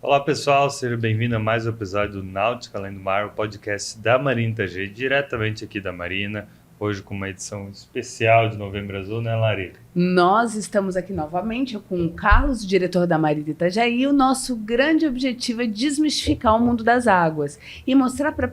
Olá pessoal, seja bem-vindo a mais um episódio do Náutica Além do Mar, o podcast da Marina Itajaí, diretamente aqui da Marina, hoje com uma edição especial de Novembro Azul, né, Lari? Nós estamos aqui novamente com o Carlos, diretor da Marina Itajaí, e o nosso grande objetivo é desmistificar o mundo das águas e mostrar para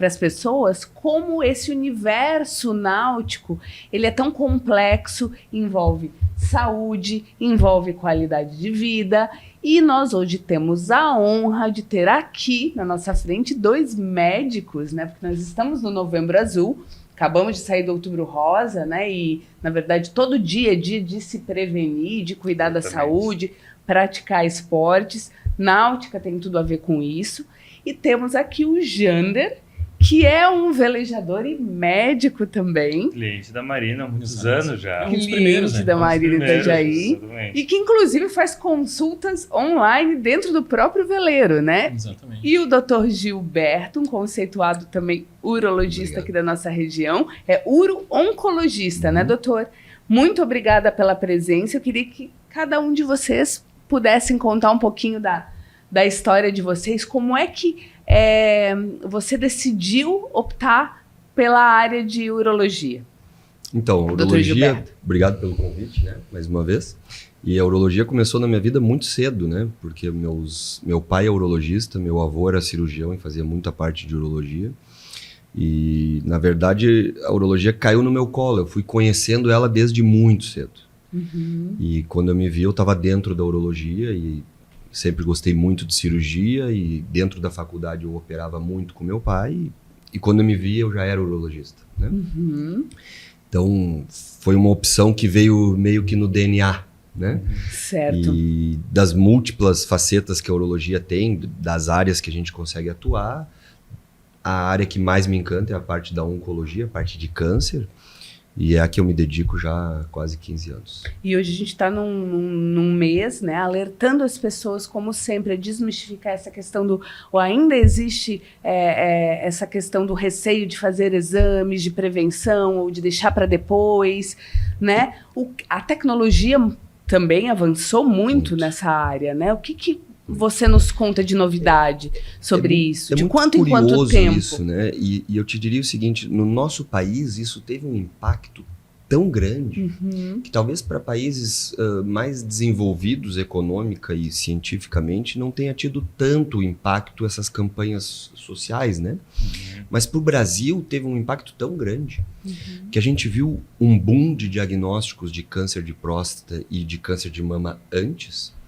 as pessoas como esse universo náutico ele é tão complexo, envolve saúde, envolve qualidade de vida. E nós hoje temos a honra de ter aqui na nossa frente dois médicos, né? Porque nós estamos no Novembro Azul, acabamos de sair do Outubro Rosa, né? E, na verdade, todo dia é dia de se prevenir, de cuidar da saúde, praticar esportes. Náutica tem tudo a ver com isso. E temos aqui o Jander, que é um velejador e médico também. Cliente da Marina há muitos anos já. Um dos primeiros, né? Da Marina Itajaí. E que, inclusive, faz consultas online dentro do próprio veleiro, né? Exatamente. E o Dr. Gilberto, um conceituado também urologista aqui da nossa região, é uro-oncologista, né, doutor? Muito obrigada pela presença. Eu queria que cada um de vocês pudessem contar um pouquinho da história de vocês, como é que você decidiu optar pela área de urologia? Então, a urologia, obrigado pelo convite, né, mais uma vez. E a urologia começou na minha vida muito cedo, né, porque meu pai é urologista, meu avô era cirurgião e fazia muita parte de urologia. E, na verdade, a urologia caiu no meu colo, eu fui conhecendo ela desde muito cedo. Uhum. E quando eu me vi, eu estava dentro da urologia e sempre gostei muito de cirurgia e dentro da faculdade eu operava muito com meu pai e quando eu me vi eu já era urologista, né? Uhum. Então foi uma opção que veio meio que no DNA, né? Certo. E das múltiplas facetas que a urologia tem, das áreas que a gente consegue atuar, a área que mais me encanta é a parte da oncologia, a parte de câncer. E é a que eu me dedico já há quase 15 anos. E hoje a gente está num mês, né, alertando as pessoas, como sempre, a desmistificar essa questão do... Ou ainda existe essa questão do receio de fazer exames de prevenção ou de deixar para depois, né? A tecnologia também avançou muito nessa área, né? O que você nos conta de novidade sobre isso? De quanto em quanto tempo? Isso, né? E eu te diria o seguinte, no nosso país isso teve um impacto tão grande que talvez para países mais desenvolvidos econômica e cientificamente não tenha tido tanto impacto essas campanhas sociais, né? Mas para o Brasil teve um impacto tão grande que a gente viu um boom de diagnósticos de câncer de próstata e de câncer de mama antes,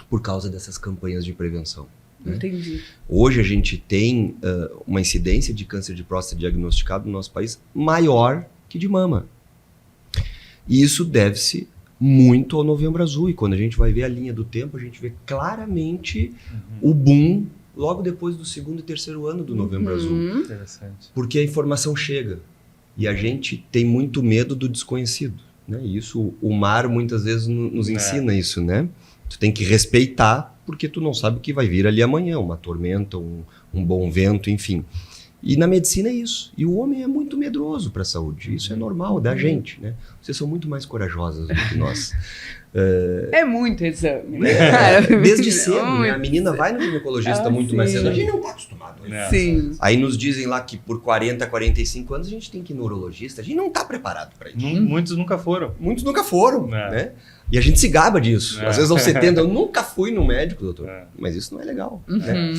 por causa dessas campanhas de prevenção. Né? Entendi. Hoje a gente tem uma incidência de câncer de próstata diagnosticado no nosso país maior que de mama. E isso deve-se muito ao Novembro Azul. E quando a gente vai ver a linha do tempo, a gente vê claramente o boom logo depois do segundo e terceiro ano do Novembro Azul. Interessante. Porque a informação chega. E a gente tem muito medo do desconhecido. Né? E isso, o mar muitas vezes nos ensina isso, né? Tu tem que respeitar, porque tu não sabe o que vai vir ali amanhã, uma tormenta, um bom vento, enfim. E na medicina é isso. E o homem é muito medroso para a saúde. Isso é normal da gente, né? Vocês são muito mais corajosas do que nós. É muito exame. Desde cedo, né? A menina vai no ginecologista muito mais cedo. A gente não está acostumado. Né? Sim. Aí nos dizem lá que por 40, 45 anos a gente tem que ir no urologista. A gente não está preparado para isso. Muitos nunca foram. Muitos nunca foram, né? E a gente se gaba disso. Às vezes aos 70, eu nunca fui no médico, doutor. Mas isso não é legal. Né?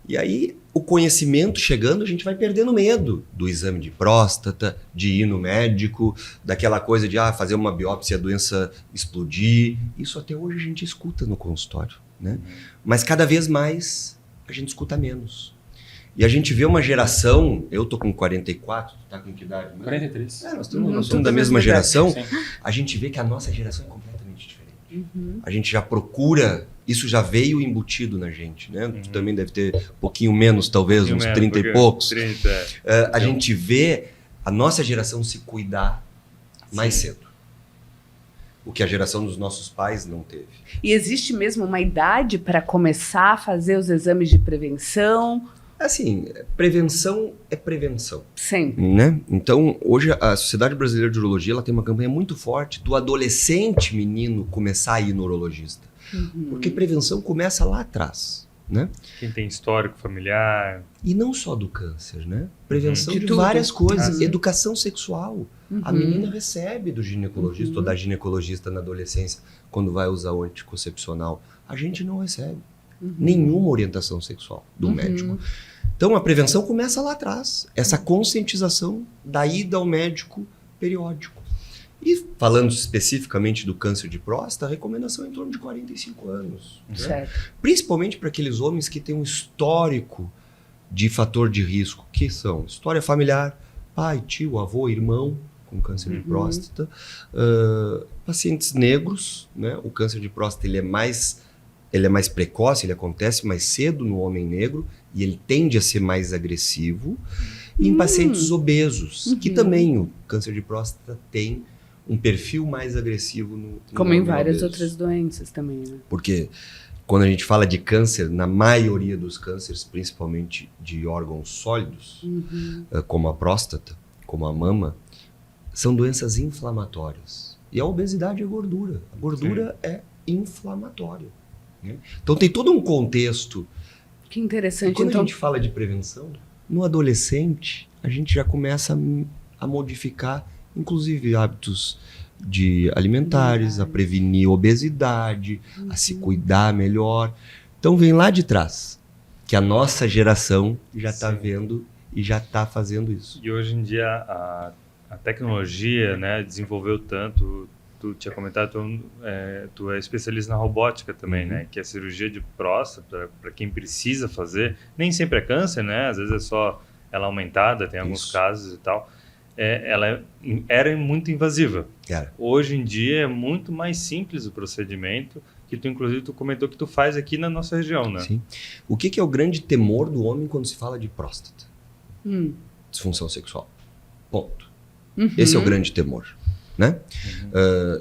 E aí, o conhecimento chegando, a gente vai perdendo medo do exame de próstata, de ir no médico, daquela coisa de fazer uma biópsia e a doença explodir. Isso até hoje a gente escuta no consultório, né? Mas cada vez mais a gente escuta menos. E a gente vê uma geração, eu tô com 44, tu tá com que idade? 43. Nós somos da mesma geração. A gente vê que a nossa geração é completamente diferente. A gente já procura, isso já veio embutido na gente, né? Tu também deve ter um pouquinho menos, talvez, uns 30 e poucos. 30. A gente vê a nossa geração se cuidar mais cedo. O que a geração dos nossos pais não teve. E existe mesmo uma idade para começar a fazer os exames de prevenção? Assim, prevenção é prevenção. Sempre. Né? Então, hoje a Sociedade Brasileira de Urologia ela tem uma campanha muito forte do adolescente menino começar a ir no urologista. Porque prevenção começa lá atrás, né? Quem tem histórico familiar. E não só do câncer, né? Prevenção De de tudo. várias coisas. Ah, sim. Educação sexual. A menina recebe do ginecologista ou da ginecologista na adolescência quando vai usar o anticoncepcional. A gente não recebe nenhuma orientação sexual do médico. Então a prevenção começa lá atrás. Essa conscientização da ida ao médico periódico. E falando especificamente do câncer de próstata, a recomendação é em torno de 45 anos. Né? Certo. Principalmente para aqueles homens que têm um histórico de fator de risco, que são história familiar, pai, tio, avô, irmão com câncer de próstata, pacientes negros, né? O câncer de próstata ele é mais precoce, ele acontece mais cedo no homem negro e ele tende a ser mais agressivo. E em pacientes obesos, que também o câncer de próstata tem um perfil mais agressivo no Como em homem várias obeso. outras doenças também, né? Porque quando a gente fala de câncer, na maioria dos cânceres, principalmente de órgãos sólidos, como a próstata, como a mama, são doenças inflamatórias. E a obesidade é gordura. A gordura é inflamatória. Né? Então tem todo um contexto. Que E interessante. quando Então, a gente fala de prevenção, no adolescente, a gente já começa a modificar, inclusive, hábitos alimentares, a prevenir obesidade, a se cuidar melhor. Então vem lá de trás, que a nossa geração já está Sim. vendo e já está fazendo isso. E hoje em dia a tecnologia, né, desenvolveu tanto. Tu tinha comentado, tu é especialista na robótica também, né? Que a cirurgia de próstata, para quem precisa fazer, nem sempre é câncer, né? Às vezes é só ela aumentada, tem alguns Isso. casos e tal. Ela era muito invasiva. Cara, Hoje em dia é muito mais simples o procedimento, que inclusive tu comentou que tu faz aqui na nossa região, né? sim. O que é o grande temor do homem quando se fala de próstata? Disfunção sexual. Ponto. Esse é o grande temor. Né?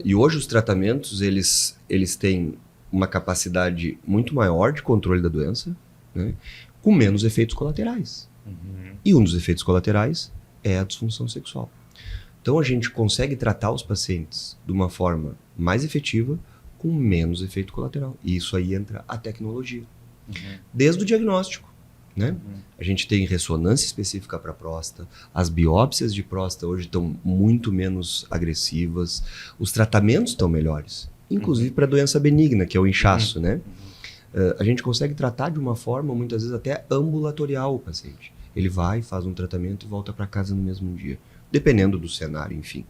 E hoje os tratamentos eles têm uma capacidade muito maior de controle da doença, né? Com menos efeitos colaterais. E um dos efeitos colaterais é a disfunção sexual. Então a gente consegue tratar os pacientes de uma forma mais efetiva com menos efeito colateral. E isso aí entra a tecnologia. Desde o diagnóstico. Né? A gente tem ressonância específica para próstata, as biópsias de próstata hoje estão muito menos agressivas, os tratamentos estão melhores, inclusive para doença benigna, que é o inchaço. Né? A gente consegue tratar de uma forma, muitas vezes até ambulatorial o paciente. Ele vai, faz um tratamento e volta para casa no mesmo dia, dependendo do cenário, enfim.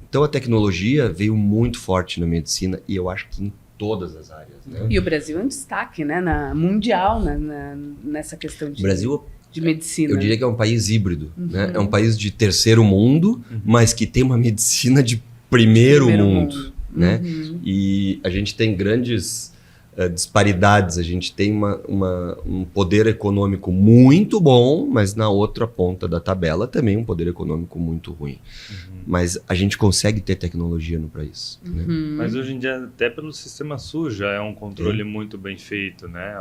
Então a tecnologia veio muito forte na medicina e eu acho que em todas as áreas. Né? E o Brasil é um destaque, né? Mundial, nessa questão O Brasil, de medicina. eu diria que é um país híbrido. Né? É um país de terceiro mundo, mas que tem uma medicina de primeiro mundo. Né? E a gente tem grandes disparidades. A gente tem um poder econômico muito bom, mas na outra ponta da tabela também um poder econômico muito ruim. Mas a gente consegue ter tecnologia no país. Né? Mas hoje em dia, até pelo sistema SUS, já é um controle muito bem feito, né?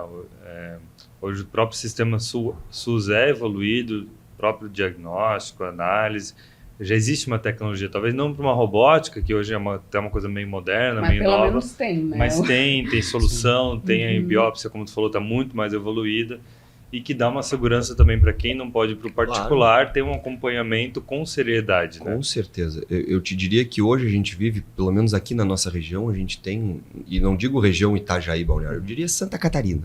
Hoje o próprio sistema SUS é evoluído, próprio diagnóstico, análise. Já existe uma tecnologia, talvez não para uma robótica, que hoje é até uma coisa meio moderna, Mas meio pelo nova. menos tem, né? Mas tem solução, tem a biópsia, como tu falou, está muito mais evoluída. E que dá uma segurança também para quem não pode ir para o particular, ter um acompanhamento com seriedade. Com certeza. Eu te diria que hoje a gente vive, pelo menos aqui na nossa região, a gente tem, e não digo região Itajaí, Balneário, eu diria Santa Catarina.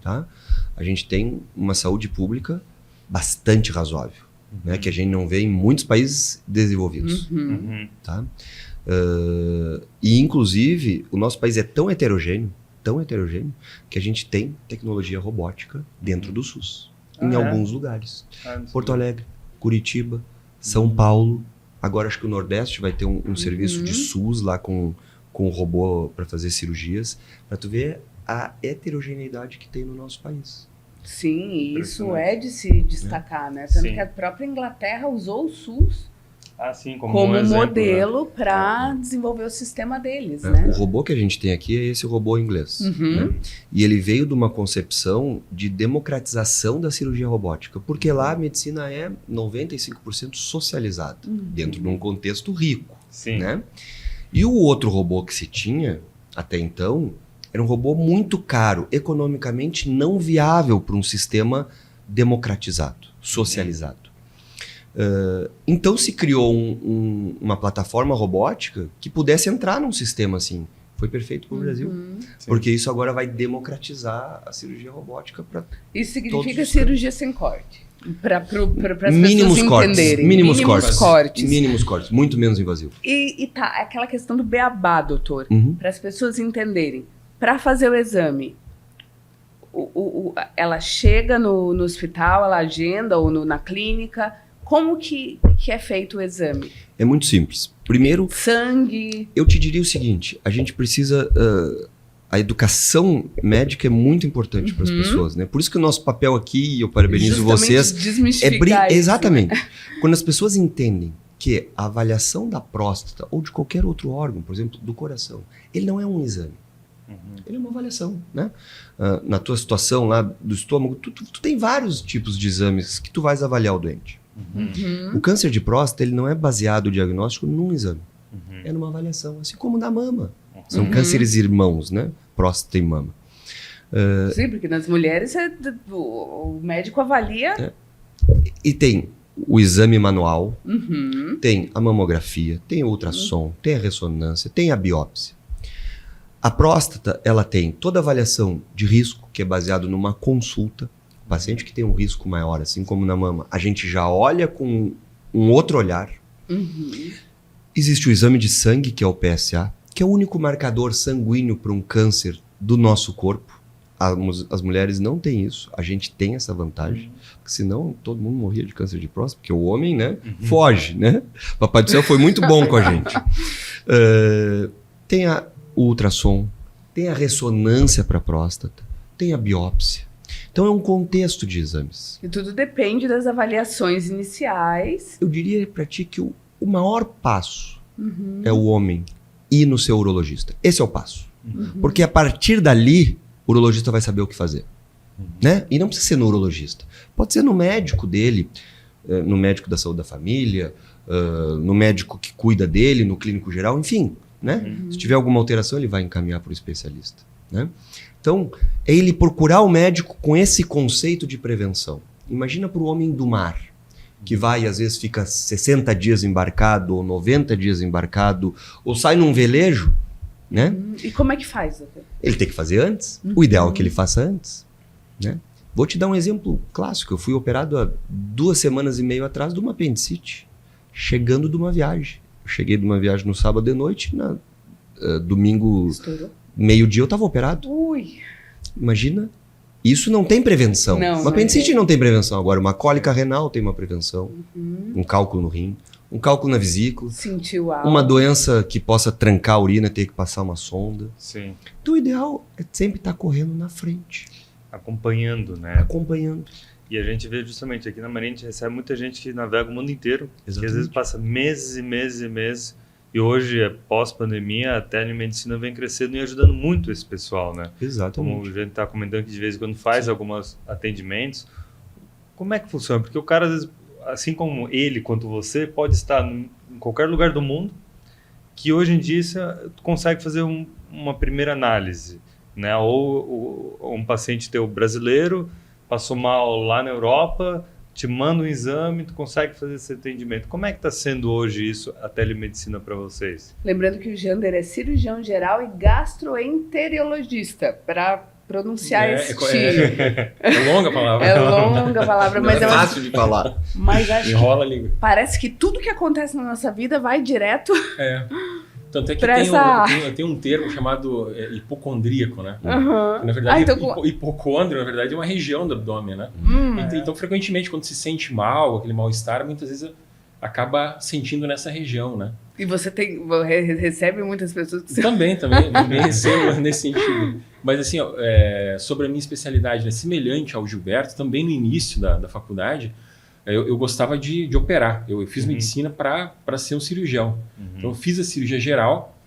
Tá? A gente tem uma saúde pública bastante razoável, né? Que a gente não vê em muitos países desenvolvidos. Tá? E, inclusive, o nosso país é tão heterogêneo, que a gente tem tecnologia robótica dentro do SUS, em alguns lugares. Porto Alegre, Curitiba, São Paulo. Agora acho que o Nordeste vai ter um serviço de SUS lá com robô para fazer cirurgias, para tu ver a heterogeneidade que tem no nosso país. Sim, e isso é de se destacar, né? Tanto que a própria Inglaterra usou o SUS como um exemplo, modelo, né? Para desenvolver o sistema deles, né? O robô que a gente tem aqui é esse robô inglês. Né? E ele veio de uma concepção de democratização da cirurgia robótica, porque lá a medicina é 95% socializada, dentro de um contexto rico. Sim. Né? E o outro robô que se tinha, até então, era um robô muito caro, economicamente não viável para um sistema democratizado, socializado. Então se criou uma plataforma robótica que pudesse entrar num sistema assim. Foi perfeito para o Brasil, porque isso agora vai democratizar a cirurgia robótica para Isso significa cirurgia sem corte, para as pessoas entenderem. Mínimos cortes, muito menos invasivo. E tá, aquela questão do beabá, doutor, para as pessoas entenderem. Para fazer o exame, ela chega no hospital, ela agenda ou na clínica. Como que é feito o exame? É muito simples. Primeiro, sangue. Eu te diria o seguinte: a gente precisa. A educação médica é muito importante para as pessoas, né? Por isso que o nosso papel aqui, e eu parabenizo vocês. Desmistificar isso. Exatamente. Quando as pessoas entendem que a avaliação da próstata ou de qualquer outro órgão, por exemplo, do coração, ele não é um exame. Ele é uma avaliação, né? Na tua situação lá do estômago, tu tem vários tipos de exames que tu vais avaliar o doente. O câncer de próstata, ele não é baseado o diagnóstico num exame. É numa avaliação, assim como da mama. São cânceres irmãos, né? Próstata e mama. Sim, porque nas mulheres o médico avalia... E tem o exame manual, tem a mamografia, tem o ultrassom, tem a ressonância, tem a biópsia. A próstata, ela tem toda a avaliação de risco, que é baseado numa consulta. O paciente que tem um risco maior, assim como na mama, a gente já olha com um outro olhar. Existe o exame de sangue, que é o PSA, que é o único marcador sanguíneo para um câncer do nosso corpo. As mulheres não têm isso, a gente tem essa vantagem, porque senão todo mundo morria de câncer de próstata, porque o homem, né, foge, né? Papai do Céu foi muito bom com a gente. Tem o ultrassom, tem a ressonância para a próstata, tem a biópsia. Então é um contexto de exames. E tudo depende das avaliações iniciais. Eu diria para ti que o maior passo é o homem ir no seu urologista. Esse é o passo. Porque a partir dali, o urologista vai saber o que fazer. Né? E não precisa ser no urologista. Pode ser no médico dele, no médico da saúde da família, no médico que cuida dele, no clínico geral, enfim. Né? Se tiver alguma alteração, ele vai encaminhar para o especialista. Né? Então, é ele procurar o médico com esse conceito de prevenção. Imagina para o homem do mar, que vai, às vezes, fica 60 dias embarcado, ou 90 dias embarcado, ou sai num velejo, né? E como é que faz, doutor? Ele tem que fazer antes. O ideal é que ele faça antes. Né? Vou te dar um exemplo clássico. Eu fui operado há 2 semanas e meia atrás de uma apendicite, chegando de uma viagem. Eu cheguei de uma viagem no sábado de noite, domingo, meio-dia eu estava operado. Ui. Imagina, isso não tem prevenção. Uma apendicite não tem prevenção. Agora, uma cólica renal tem uma prevenção. Um cálculo no rim, um cálculo na vesícula. Sentiu algo. Uma doença que possa trancar a urina, ter que passar uma sonda. Sim. Então, o ideal é sempre estar correndo na frente. Acompanhando, né? Acompanhando. E a gente vê justamente aqui na Marinha, a gente recebe muita gente que navega o mundo inteiro. Exatamente. Que às vezes passa meses e meses e meses. E hoje, pós-pandemia, a telemedicina vem crescendo e ajudando muito esse pessoal, né? Exatamente. Como a gente está comentando que de vez em quando faz alguns atendimentos. Como é que funciona? Porque o cara, às vezes, assim como ele quanto você, pode estar em qualquer lugar do mundo que hoje em dia tu consegue fazer uma primeira análise, né? Ou um paciente teu brasileiro passou mal lá na Europa, te manda um exame, tu consegue fazer esse atendimento. Como é que está sendo hoje isso, a telemedicina para vocês? Lembrando que o Jander é cirurgião geral e gastroenterologista, para pronunciar esse tiro. É longa a palavra. É longa a palavra, mas é fácil de falar. Mas acho enrola a língua. Parece que tudo que acontece na nossa vida vai direto. Tanto é que tem um termo chamado hipocondríaco, né? Que, na verdade, hipocôndrio, na verdade, é uma região do abdômen, né? Então, frequentemente, quando se sente mal, aquele mal-estar, muitas vezes acaba sentindo nessa região, né? E você recebe muitas pessoas que... Também recebo nesse sentido. Mas, assim, sobre a minha especialidade, né, semelhante ao Gilberto, também no início da faculdade, eu gostava de operar. Eu fiz medicina para ser um cirurgião. Então, eu fiz a cirurgia geral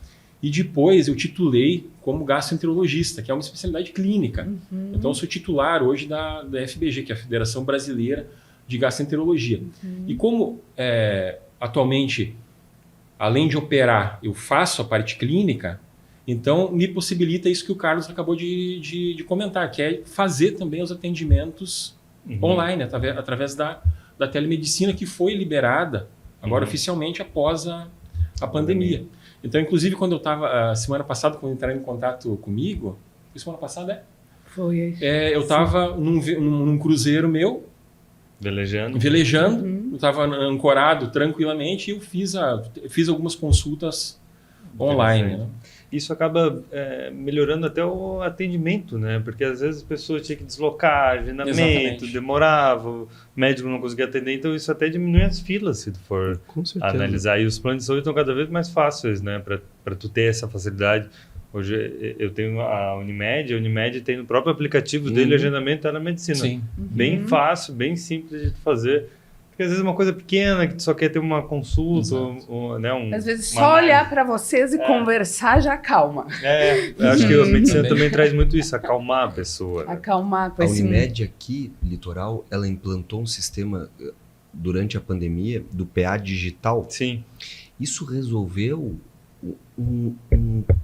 e depois eu titulei como gastroenterologista, que é uma especialidade clínica. Então, eu sou titular hoje da FBG, que é a Federação Brasileira de Gastroenterologia. E como atualmente, além de operar, eu faço a parte clínica, Então, me possibilita isso que o Carlos acabou de comentar, que é fazer também os atendimentos online, através da telemedicina, que foi liberada agora oficialmente após a pandemia. Então, inclusive, quando eu estava, semana passada, quando entraram em contato comigo, foi semana passada, Foi. eu estava num cruzeiro meu, Velejando. eu estava ancorado tranquilamente e eu fiz algumas consultas online. Né? Isso acaba melhorando até o atendimento, né? Porque às vezes as pessoas tinham que deslocar, agendamento, Exatamente. demorava, o médico não conseguia atender, então isso até diminui as filas, se tu for Com certeza. analisar. E os planos de saúde estão cada vez mais fáceis, né? Para tu ter essa facilidade. Hoje eu tenho a Unimed tem no próprio aplicativo dele agendamento telemedicina. Sim. Bem fácil, bem simples de tu fazer. Porque às vezes é uma coisa pequena, que tu só quer ter uma consulta, né? Às vezes só olhar para vocês e conversar já acalma. Eu acho que a medicina também traz muito isso, acalmar a pessoa. Né? Acalmar com A esse... Unimed aqui, Litoral, ela implantou um sistema durante a pandemia do PA digital. Sim. Isso resolveu um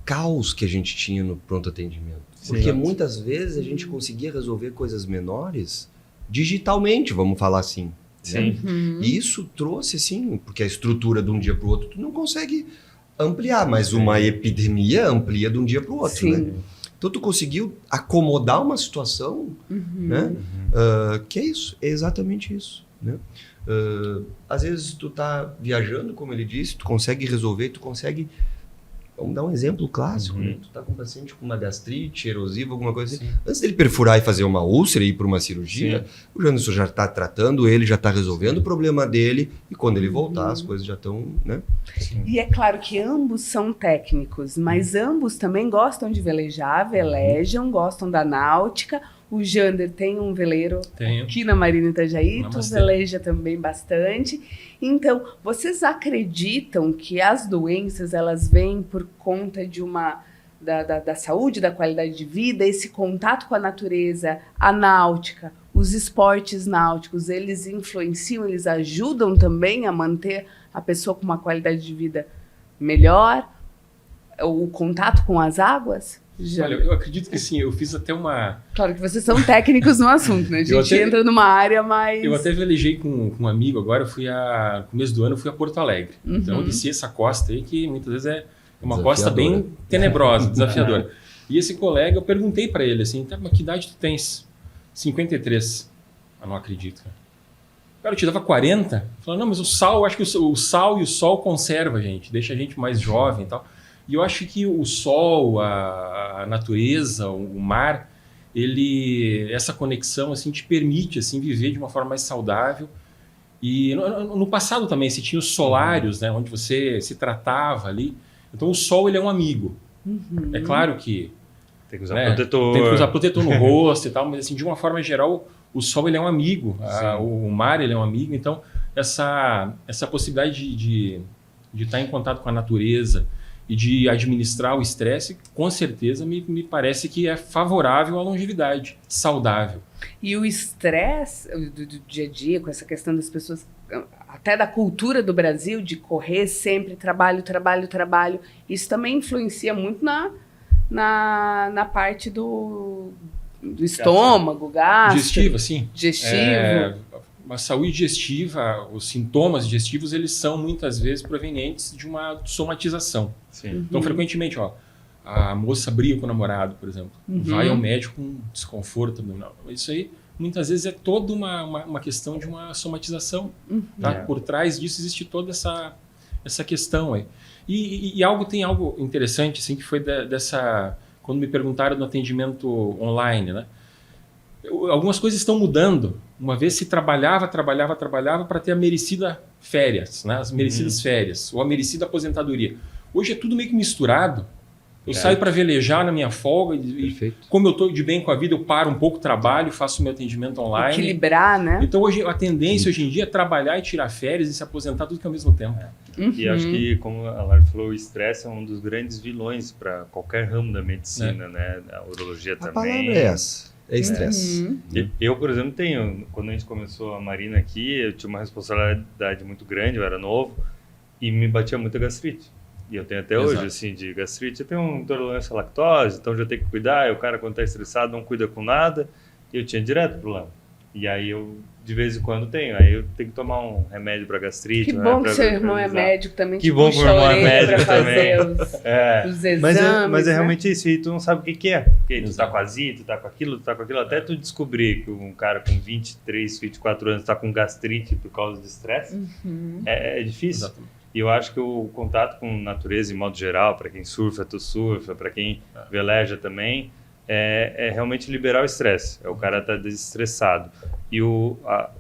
caos que a gente tinha no pronto atendimento. Porque muitas vezes a gente conseguia resolver coisas menores digitalmente, vamos falar assim. Sim. E isso trouxe, assim, porque a estrutura de um dia para o outro tu não consegue ampliar, mas uma epidemia amplia de um dia para o outro, né? Então tu conseguiu acomodar uma situação, né? Que é isso, é exatamente isso, né? Às vezes tu tá viajando, como ele disse, tu consegue resolver, tu consegue... Vamos dar um exemplo clássico, né? Tu tá com um paciente com uma gastrite erosiva, alguma coisa assim. Antes dele perfurar e fazer uma úlcera e ir para uma cirurgia, o Janderson já está tratando ele, já está resolvendo o problema dele, e quando ele voltar, as coisas já estão, né? E é claro que ambos são técnicos, mas ambos também gostam de velejar, velejam, gostam da náutica. O Jander tem um veleiro aqui na Marina Itajaí, tu veleja também bastante. Então, vocês acreditam que as doenças, elas vêm por conta de da saúde, da qualidade de vida, esse contato com a natureza, a náutica, os esportes náuticos, eles influenciam, eles ajudam também a manter a pessoa com uma qualidade de vida melhor? O contato com as águas? Olha, eu acredito que sim, eu fiz até uma... Claro que vocês são técnicos no assunto, né? A gente entra numa área mais... Eu até velejei com um amigo agora, no começo do ano, eu fui a Porto Alegre. Então eu desci essa costa aí, que muitas vezes é uma costa bem tenebrosa, desafiadora. E esse colega, eu perguntei para ele assim, tá, mas que idade tu tens? 53. Eu não acredito, cara. Cara, eu te dava 40. Falei, não, mas o sal, eu acho que o sal e o sol conserva a gente, deixa a gente mais jovem e tal. E eu acho que o sol, a natureza, o mar, essa conexão assim, te permite assim, viver de uma forma mais saudável. E no passado também, você tinha os solários, né, onde você se tratava ali. Então o sol ele é um amigo. É claro que tem que usar protetor. Tem que usar protetor no rosto e tal, mas assim, de uma forma geral, o sol ele é um amigo. O mar ele é um amigo. Então essa possibilidade de estar em contato com a natureza e de administrar o estresse, com certeza me parece que é favorável à longevidade, saudável. E o estresse do dia a dia, com essa questão das pessoas, até da cultura do Brasil, de correr sempre, trabalho, isso também influencia muito na parte do estômago, gastro. Digestivo, sim. Digestivo. A saúde digestiva, os sintomas digestivos, eles são muitas vezes provenientes de uma somatização. Sim. Então, frequentemente, a moça briga com o namorado, por exemplo, vai ao médico com desconforto abdominal. Isso aí, muitas vezes, é toda uma questão de uma somatização. Tá? Por trás disso existe toda essa questão aí. E tem algo interessante, assim, que foi quando me perguntaram no atendimento online, né? Algumas coisas estão mudando. Uma vez se trabalhava para ter a merecida férias, né? As merecidas férias, ou a merecida aposentadoria. Hoje é tudo meio que misturado. Eu saio para velejar na minha folga e como eu estou de bem com a vida, eu paro um pouco, trabalho, faço meu atendimento online. Equilibrar, né? Então hoje a tendência hoje em dia é trabalhar e tirar férias e se aposentar tudo que ao mesmo tempo. E acho que, como a Lara falou, o estresse é um dos grandes vilões para qualquer ramo da medicina, né? A urologia também. A palavra é essa. É estresse. Eu, por exemplo, quando a gente começou a Marina aqui, eu tinha uma responsabilidade muito grande, eu era novo, e me batia muita gastrite. E eu tenho até Exato. hoje, assim, de gastrite. Eu tenho intolerância à lactose, então já tenho que cuidar. E o cara, quando tá estressado, não cuida com nada. E eu tinha direto problema. E aí eu, de vez em quando, tenho. Aí eu tenho que tomar um remédio para gastrite. Que né, bom pra que seu irmão é organizar. médico também. Que bom que meu irmão é médico também. Os exames, Mas é né? realmente isso, e tu não sabe o que é. Porque tu tá com azia, tu tá com aquilo, até tu descobrir que um cara com 23, 24 anos tá com gastrite por causa de estresse, é difícil. Exatamente. E eu acho que o contato com natureza, em modo geral, para quem surfa, tu surfa, para quem veleja também, é realmente liberar o estresse. O cara tá desestressado. E o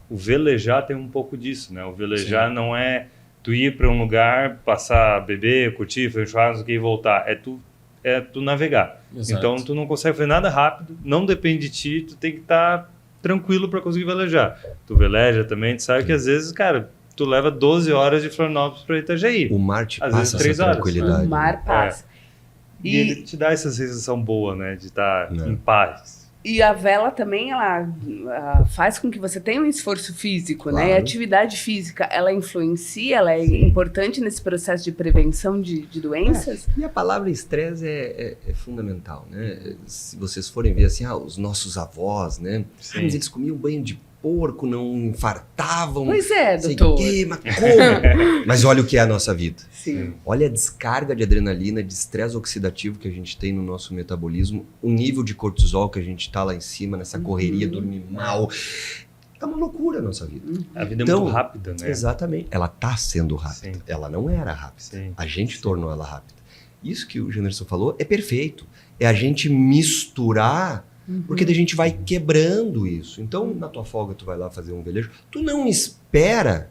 velejar tem um pouco disso, né? O velejar não é tu ir para um lugar, passar, beber, curtir, fazer churrasco e voltar. É tu navegar. Exato. Então tu não consegue fazer nada rápido, não depende de ti, tu tem que estar tranquilo para conseguir velejar. Tu veleja também, tu sabe que às vezes, cara, tu leva 12 horas de Florianópolis para Itajaí. O mar te Às passa vezes 3 essa horas. tranquilidade. O mar passa. E ele te dá essa sensação boa, né? De estar Não. em paz. E a vela também, ela faz com que você tenha um esforço físico, né? E a Claro. atividade física, ela influencia, ela é importante nesse processo de prevenção de doenças? E a palavra estresse é fundamental, né? Se vocês forem ver assim, os nossos avós, né? Sim. Mas eles comiam banho de porco, não infartavam. Pois é, sei doutor. quê, mas como? Mas olha o que é a nossa vida. Sim. Olha a descarga de adrenalina, de estresse oxidativo que a gente tem no nosso metabolismo, o nível de cortisol que a gente tá lá em cima, nessa correria, dormir mal. É uma loucura a nossa vida. A vida é Então, muito rápida, né? Exatamente. Ela tá sendo rápida. Sim. Ela não era rápida. Sim. A gente tornou ela rápida. Isso que o Janderson falou é perfeito. É a gente misturar, porque daí a gente vai quebrando isso. Então, na tua folga, tu vai lá fazer um velejo. Tu não espera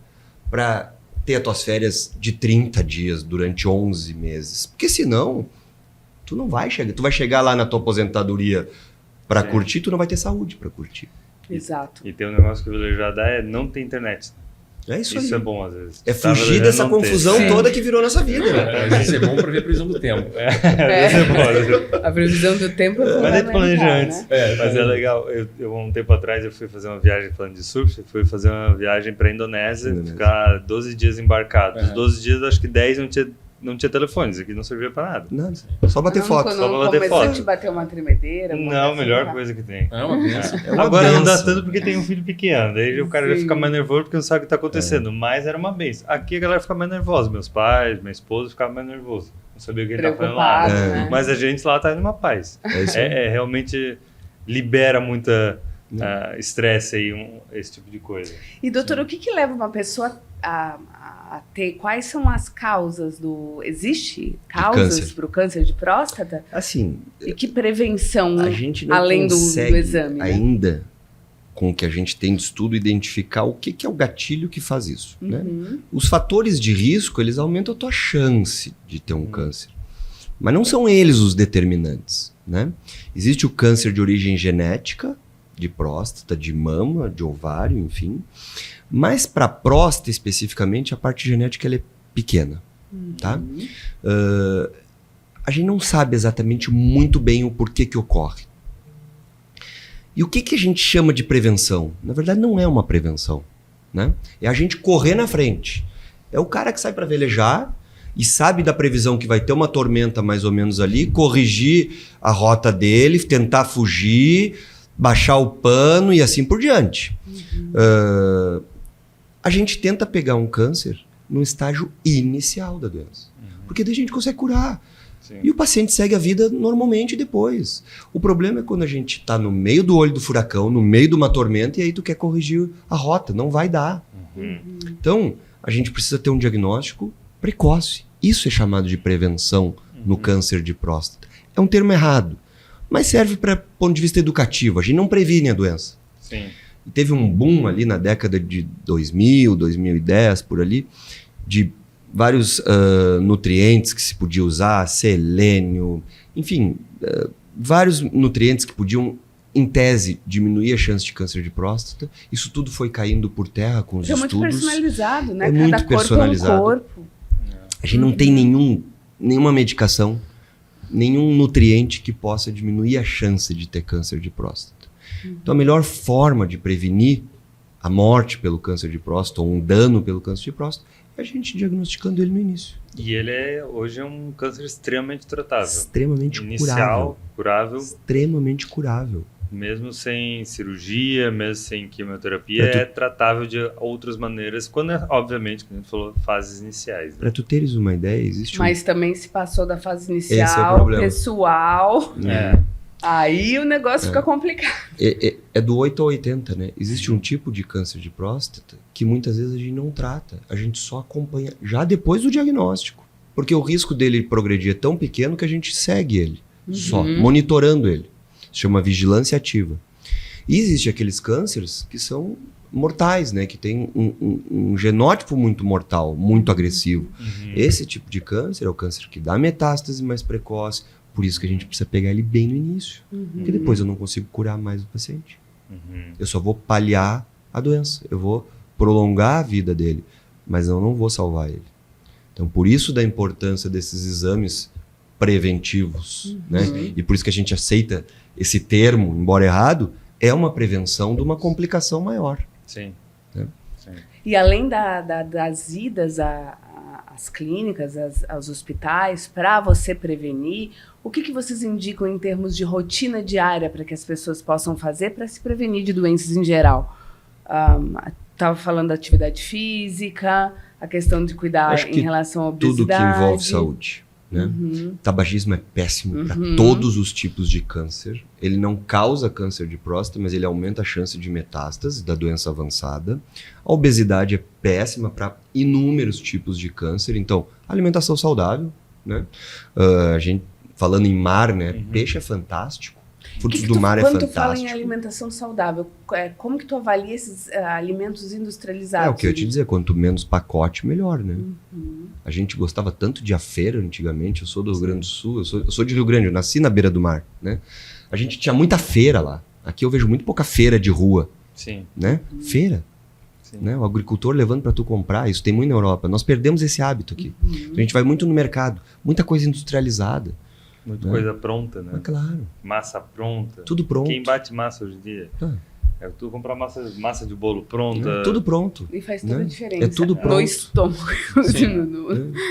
para ter as tuas férias de 30 dias durante 11 meses. Porque senão, tu não vai chegar. Tu vai chegar lá na tua aposentadoria para Sim. curtir, tu não vai ter saúde para curtir. Exato. E tem um negócio que o velejar dá é não ter internet. É isso, Isso aí. é bom às vezes. É Tu tá fugir velejando, dessa não ter. confusão Sim. toda que virou nossa vida, né? Mas isso é bom para ver a previsão do tempo. Às vezes é bom, às vezes. A previsão do tempo é Mas aí tu planeja fundamental, antes. né? Mas é legal. Eu, um tempo atrás, eu fui fazer uma viagem, falando de surf, eu fui fazer uma viagem para Indonésia, ficar 12 dias embarcado. Dos 12 dias, acho que 10 não tinha telefone. Isso aqui não servia para nada. Nada. Só bater Não, foto. Quando só pra bater começou a foto. te bater uma tremedeira. alguma Não, a coisa melhor assim, coisa que tem. É uma benção. É uma Agora não dá benção. tanto porque tem um filho pequeno. Daí o cara já Sim. fica mais nervoso porque não sabe o que está acontecendo. Mas era uma benção. Aqui a galera fica mais nervosa. Meus pais, minha esposa ficavam mais nervosos. Não sabia o que ele estava fazendo lá. Preocupado, né? Mas a gente lá tá numa paz. É isso aí. Realmente libera muita estresse aí, esse tipo de coisa. E doutor, o que leva uma pessoa a ter? Quais são as causas do... Existe causas câncer. para o câncer de próstata? Assim, E que prevenção, a gente não além do consegue exame, né? ainda, com o que a gente tem de estudo, identificar o que é o gatilho que faz isso. Né? Uhum. Os fatores de risco, eles aumentam a tua chance de ter um câncer. Mas não são eles os determinantes. Né? Existe o câncer de origem genética, de próstata, de mama, de ovário, enfim. Mas para próstata, especificamente, a parte genética ela é pequena. Tá? A gente não sabe exatamente muito bem o porquê que ocorre. E o que a gente chama de prevenção? Na verdade, não é uma prevenção. Né? É a gente correr na frente. É o cara que sai para velejar e sabe da previsão que vai ter uma tormenta mais ou menos ali, corrigir a rota dele, tentar fugir, baixar o pano e assim por diante. A gente tenta pegar um câncer no estágio inicial da doença. Porque daí a gente consegue curar. Sim. E o paciente segue a vida normalmente depois. O problema é quando a gente está no meio do olho do furacão, no meio de uma tormenta, e aí tu quer corrigir a rota. Não vai dar. Então, a gente precisa ter um diagnóstico precoce. Isso é chamado de prevenção no câncer de próstata. É um termo errado, mas serve para ponto de vista educativo. A gente não previne a doença. Sim. E teve um boom ali na década de 2000, 2010, por ali, de vários nutrientes que se podia usar, selênio, enfim, vários nutrientes que podiam, em tese, diminuir a chance de câncer de próstata. Isso tudo foi caindo por terra com os É muito estudos. personalizado, né? É Cada muito corpo personalizado. é um corpo. A gente não tem nenhuma medicação, nenhum nutriente que possa diminuir a chance de ter câncer de próstata. Então, a melhor forma de prevenir a morte pelo câncer de próstata ou um dano pelo câncer de próstata a gente diagnosticando ele no início. E ele hoje é um câncer extremamente tratável. Extremamente Inicial, curável, extremamente curável. mesmo sem cirurgia, mesmo sem quimioterapia, é tratável de outras maneiras, quando é, obviamente, como a gente falou, fases iniciais. Né? Para tu teres uma ideia, existe Mas também se passou da fase Esse é o inicial, problema. pessoal, aí o negócio fica complicado. É do 8 ao 80, né? Existe um tipo de câncer de próstata que muitas vezes a gente não trata, a gente só acompanha já depois do diagnóstico. Porque o risco dele progredir é tão pequeno que a gente segue ele, só, monitorando ele. Se chama vigilância ativa. E existe aqueles cânceres que são mortais, né? Que tem um genótipo muito mortal, muito agressivo. Esse tipo de câncer é o câncer que dá metástase mais precoce, por isso que a gente precisa pegar ele bem no início. Porque depois eu não consigo curar mais o paciente. Eu só vou paliar a doença, eu vou prolongar a vida dele, mas eu não vou salvar ele. Então, por isso da importância desses exames preventivos, né? E por isso que a gente aceita esse termo, embora errado, é uma prevenção de uma complicação maior. Sim. Né? Sim. E além das idas às clínicas, aos hospitais, para você prevenir, o que vocês indicam em termos de rotina diária para que as pessoas possam fazer para se prevenir de doenças em geral? Estava falando da atividade física, a questão de cuidar em relação à obesidade. Tudo que envolve saúde. Né? Tabagismo é péssimo para todos os tipos de câncer. Ele não causa câncer de próstata, mas ele aumenta a chance de metástase da doença avançada. A obesidade é péssima para inúmeros tipos de câncer. Então, alimentação saudável, né? A gente falando em mar, né? Peixe é fantástico. Frutos do mar é fantástico. Quando tu fala em alimentação saudável, como que tu avalia esses alimentos industrializados? É o que eu ia te dizer, quanto menos pacote, melhor, né? A gente gostava tanto de ir à feira antigamente, eu sou do Rio Grande do Sul, eu sou de Rio Grande, eu nasci na beira do mar, né? A gente tinha muita feira lá. Aqui eu vejo muito pouca feira de rua. Sim. Né? Feira. Sim. Né? O agricultor levando para tu comprar, isso tem muito na Europa. Nós perdemos esse hábito aqui. A gente vai muito no mercado, muita coisa industrializada. Muita coisa pronta, né? Mas claro. Massa pronta. Tudo pronto. Quem bate massa hoje em dia? É tu comprar massa de bolo pronta. É tudo pronto. E faz toda a diferença. É tudo pronto. No estômago,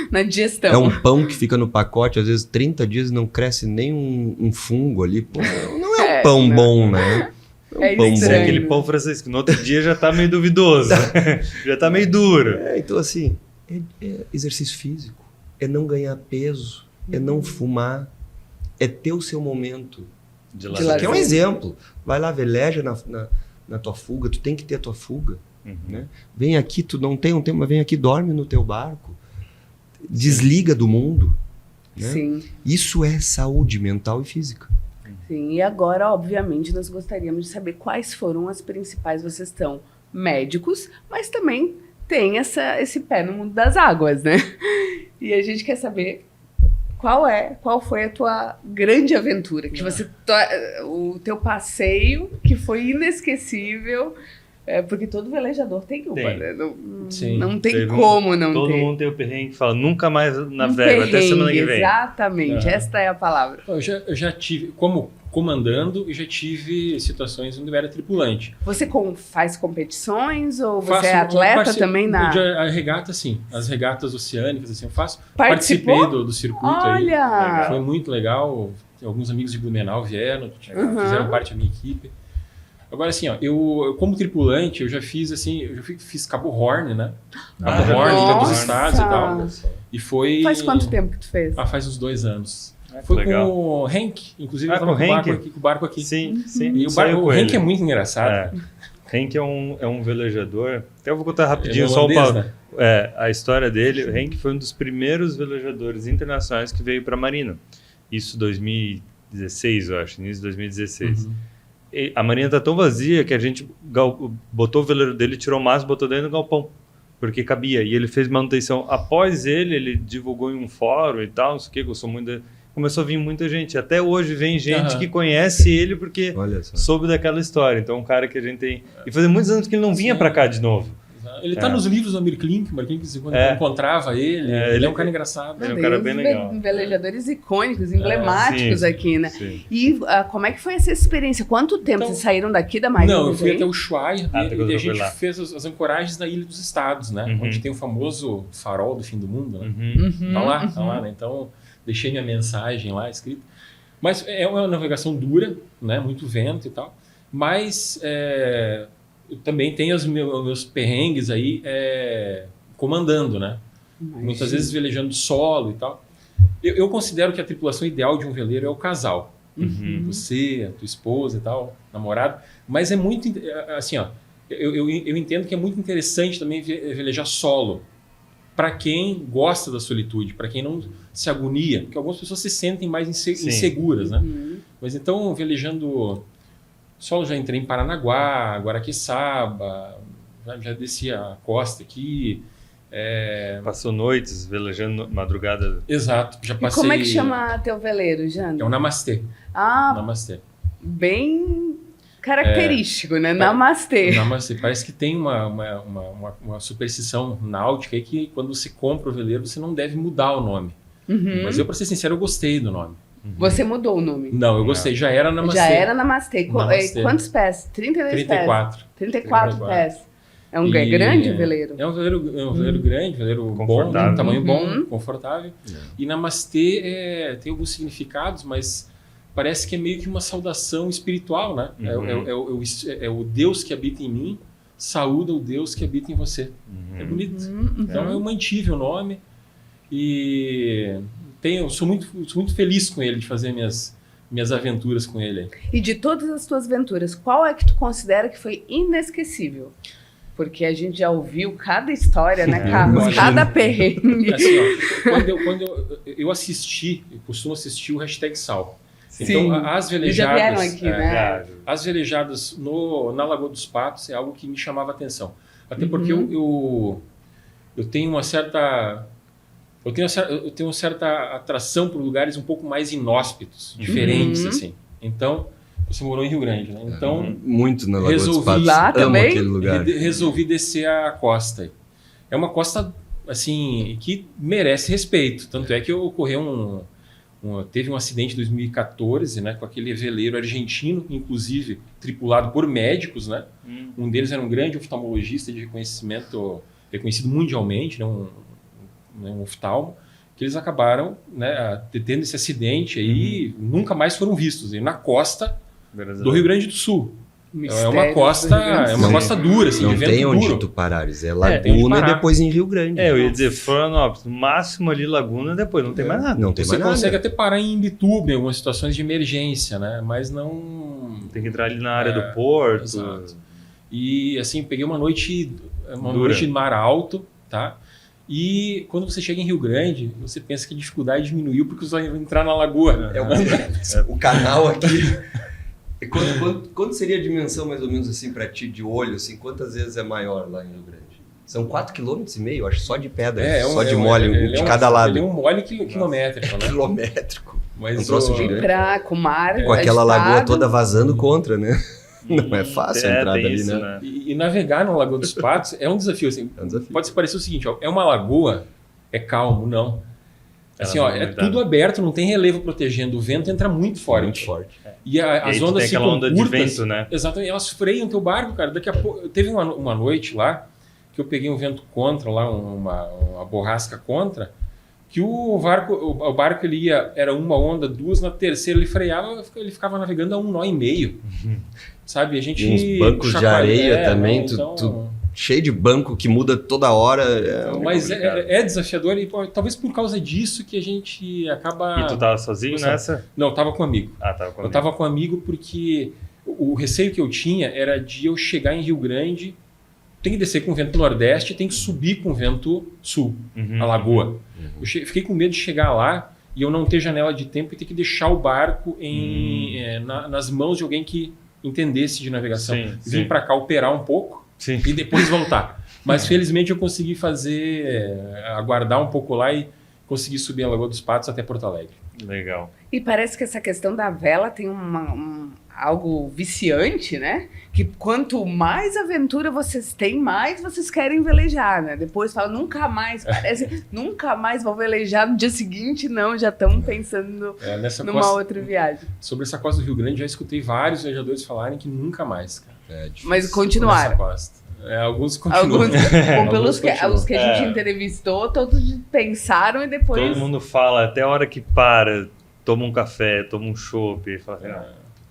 na digestão. É um pão que fica no pacote, às vezes 30 dias e não cresce nem um fungo ali. Pô, não é um pão bom, né? É pão estranho. bom. Aquele pão francês que no outro dia já tá meio duvidoso. Já tá meio duro. Então assim, é exercício físico. É não ganhar peso. É não fumar. É ter o seu momento. De Isso aqui é um exemplo. Vai lá, veleja na tua fuga. Tu tem que ter a tua fuga. Né? Vem aqui, tu não tem um tempo, mas vem aqui, dorme no teu barco. Desliga do mundo. Né? Sim. Isso é saúde mental e física. Sim, e agora, obviamente, nós gostaríamos de saber quais foram as principais. Vocês estão médicos, mas também tem esse pé no mundo das águas, né? E a gente quer saber qual foi a tua grande aventura, que o teu passeio, que foi inesquecível, porque todo velejador tem uma, né? Não tem como não ter. Todo mundo tem o perrengue que fala, nunca mais navego, até semana que vem. Exatamente, esta é a palavra. Eu já tive, como comandando, e já tive situações onde eu era tripulante. Você faz competições ou você é atleta também na... A regata, sim. As regatas oceânicas, assim, eu faço. Participou? Participei do circuito. Olha! Aí. Foi muito legal. Alguns amigos de Blumenau vieram, fizeram parte da minha equipe. Agora, assim, ó, eu como tripulante, eu já fiz Cabo Horn, né? Cabo Horn, Ilha dos Estados e tal. E foi... Faz quanto tempo que tu fez? Faz uns 2 anos. Foi legal. Com o Henk, inclusive eu tava com o barco aqui. Sim, sim. E o Henk é muito engraçado. Henk é um velejador. Até eu vou contar rapidinho né? A história dele. O Henk foi um dos primeiros velejadores internacionais que veio para a Marina. Isso 2016, eu acho, início de 2016. E a Marina tá tão vazia que a gente botou o veleiro dele, tirou o mastro, botou dentro do galpão, porque cabia. E ele fez manutenção. Após ele divulgou em um fórum e tal, não sei o que, gostou muito dele. Começou a vir muita gente. Até hoje vem gente que conhece ele porque soube daquela história. Então, um cara que a gente tem... E fazia muitos anos que ele não vinha para cá de novo. Ele tá nos livros do Amir Klink, quando eu encontrava ele. Ele é um cara engraçado. Ele é um cara bem legal. Velejadores icônicos, emblemáticos sim, aqui, né? Sim. E como é que foi essa experiência? Quanto tempo vocês saíram daqui da Marinha? Não, eu fui até o Ushuaia e a gente lá. fez as ancoragens na Ilha dos Estados, né? Onde tem o famoso farol do fim do mundo, né? Tá lá, né? Então, deixei minha mensagem lá escrita. Mas é uma navegação dura, né? Muito vento e tal. Mas eu também tenho os meus perrengues aí comandando, né? Muitas vezes velejando solo e tal. Eu considero que a tripulação ideal de um veleiro é o casal. Você, a tua esposa e tal, namorado. Mas é muito... Assim, ó, eu entendo que é muito interessante também velejar solo. Para quem gosta da solitude, para quem não se agonia. Porque algumas pessoas se sentem mais inseguras, né? Mas então, velejando solo, já entrei em Paranaguá, Guaraqueçaba, já desci a costa aqui. Passou noites velejando madrugada. Exato, já passei. E como é que chama teu veleiro, Jânio? É o Namastê. Namastê. Bem característico, né? Namastê. Namastê. Parece que tem uma superstição náutica aí que quando você compra o veleiro, você não deve mudar o nome. Mas eu, para ser sincero, eu gostei do nome. Você mudou o nome? Não, eu gostei. Já era Namastê. Já era Namastê. Namastê. Quantos pés? 32 34. pés? 34 pés. É grande o veleiro? É um veleiro grande, veleiro bom, de tamanho bom, confortável. E Namastê tem alguns significados, mas parece que é meio que uma saudação espiritual, né? É o Deus que habita em mim, saúda o Deus que habita em você. É bonito. Então eu mantive o nome e sou muito feliz com ele, de fazer minhas aventuras com ele. E de todas as tuas aventuras, qual é que tu considera que foi inesquecível? Porque a gente já ouviu cada história, né, Carlos? Cada perrengue. Assim, ó, quando eu costumo assistir o Hashtag Sal. Sim. Então, as velejadas, já vieram aqui, né? As velejadas na Lagoa dos Patos é algo que me chamava a atenção. Até porque eu tenho uma certa... Eu tenho uma certa atração por lugares um pouco mais inóspitos, diferentes, assim. Então, você morou em Rio Grande, né? Então, muito na Lagoa dos Patos. Lá Amo também? aquele lugar. Resolvi descer a costa. É uma costa, assim, que merece respeito. Tanto é que ocorreu teve um acidente em 2014, né, com aquele veleiro argentino, inclusive tripulado por médicos, né? Um deles era um grande oftalmologista de reconhecido mundialmente, né, um oftalmo, que eles acabaram, né, tendo esse acidente aí, nunca mais foram vistos, na costa do Rio Grande do Sul. É uma costa dura, assim, não de vento tem onde duro. tu parares, é Laguna e depois em Rio Grande. Eu ia dizer Florianópolis, no máximo ali Laguna, depois não tem mais nada. Não tem Você mais nada. consegue até parar em Imbituba, em algumas situações de emergência, né? Mas não... Tem que entrar ali na área do porto. Exato. E assim, peguei uma noite de mar alto, tá? E quando você chega em Rio Grande, você pensa que a dificuldade diminuiu porque você vai entrar na lagoa. O canal aqui... Quanto seria a dimensão, mais ou menos, assim, para ti, de olho? Assim, quantas vezes é maior lá em Rio Grande? São 4,5 km, acho, só de pedra, só de mole, de cada lado. Ele é um mole quilométrico, né? Quilométrico. Mas um troço gigante. Com mar, com aquela lagoa toda vazando contra, né? Não é fácil a entrada ali, isso, né? E navegar na Lagoa dos Patos é um desafio. Assim, pode parecer o seguinte, ó, é uma lagoa, é calmo, não. Assim, ó, é tudo aberto, não tem relevo protegendo, o vento entra muito forte. Muito forte. E as ondas ficam curtas, de vento, né? Exatamente, elas freiam o teu barco, cara. Daqui a pouco, teve uma noite lá que eu peguei um vento contra, lá uma borrasca contra, que o barco ele era uma onda, duas, na terceira ele freava, ele ficava navegando a 1,5 nó. Sabe? A gente... E uns bancos de areia também, cheio de banco que muda toda hora. Mas é desafiador e talvez por causa disso que a gente acaba... E tu tava sozinho nessa? Não, eu tava com um amigo. Tava com amigo. Eu tava com um amigo porque o receio que eu tinha era de eu chegar em Rio Grande, tem que descer com vento nordeste, tem que subir com vento sul, a lagoa. Eu fiquei com medo de chegar lá e eu não ter janela de tempo e ter que deixar o barco nas mãos de alguém que entendesse de navegação. Vim para cá operar um pouco e depois voltar. Mas felizmente eu consegui aguardar um pouco lá e consegui subir a Lagoa dos Patos até Porto Alegre. Legal. E parece que essa questão da vela tem algo viciante, né? Que quanto mais aventura vocês têm, mais vocês querem velejar, né? Depois fala, nunca mais, parece, nunca mais vou velejar no dia seguinte, não, já estão pensando numa outra viagem. Sobre essa costa do Rio Grande, já escutei vários velejadores falarem que nunca mais, cara. Mas continuaram. Alguns continuam. Os que a gente entrevistou, todos pensaram e depois... Todo mundo fala, até a hora que para, toma um café, toma um chopp, e fala assim,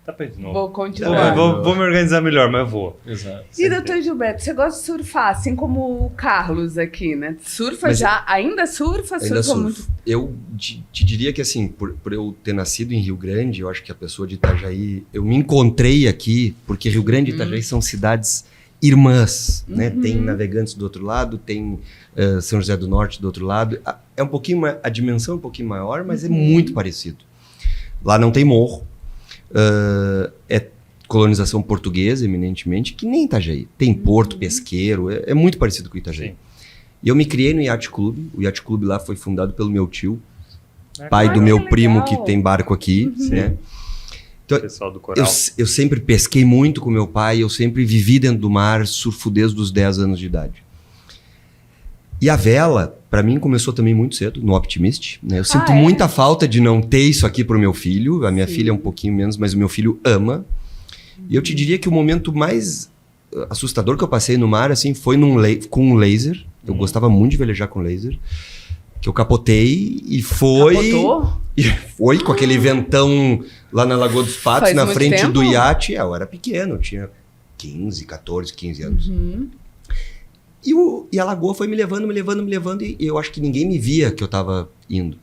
tá pra ir de novo. Vou continuar. Vou me organizar melhor, mas vou. Exato. E doutor Gilberto, você gosta de surfar, assim como o Carlos aqui, né? Surfa Mas já? Ainda surfa? Ainda Surfa surfo. Eu te diria que, assim, por eu ter nascido em Rio Grande, eu acho que a pessoa de Itajaí... Eu me encontrei aqui, porque Rio Grande e Itajaí são cidades irmãs, né? Tem Navegantes do outro lado, tem São José do Norte do outro lado. É um pouquinho... A dimensão é um pouquinho maior, mas é muito parecido. Lá não tem morro. É colonização portuguesa, eminentemente, que nem Itajaí. Tem porto, pesqueiro, é muito parecido com Itajaí. Sim. E eu me criei no Yacht Club. O Yacht Club lá foi fundado pelo meu tio, pai do meu primo que tem barco aqui, né? Então, Pessoal do coral. eu sempre pesquei muito com meu pai, eu sempre vivi dentro do mar, surfo desde os 10 anos de idade. E a vela, para mim, começou também muito cedo, no Optimist, né? Eu sinto muita falta de não ter isso aqui pro meu filho. A minha filha é um pouquinho menos, mas o meu filho ama. E eu te diria que o momento mais assustador que eu passei no mar, assim, foi com um laser. Eu gostava muito de velejar com laser. Que eu capotei e foi... Capotou? E foi com aquele ventão lá na Lagoa dos Patos, Faz na muito frente tempo? do iate. Eu era pequeno, eu tinha 15 anos. E a lagoa foi me levando, e eu acho que ninguém me via que eu tava indo.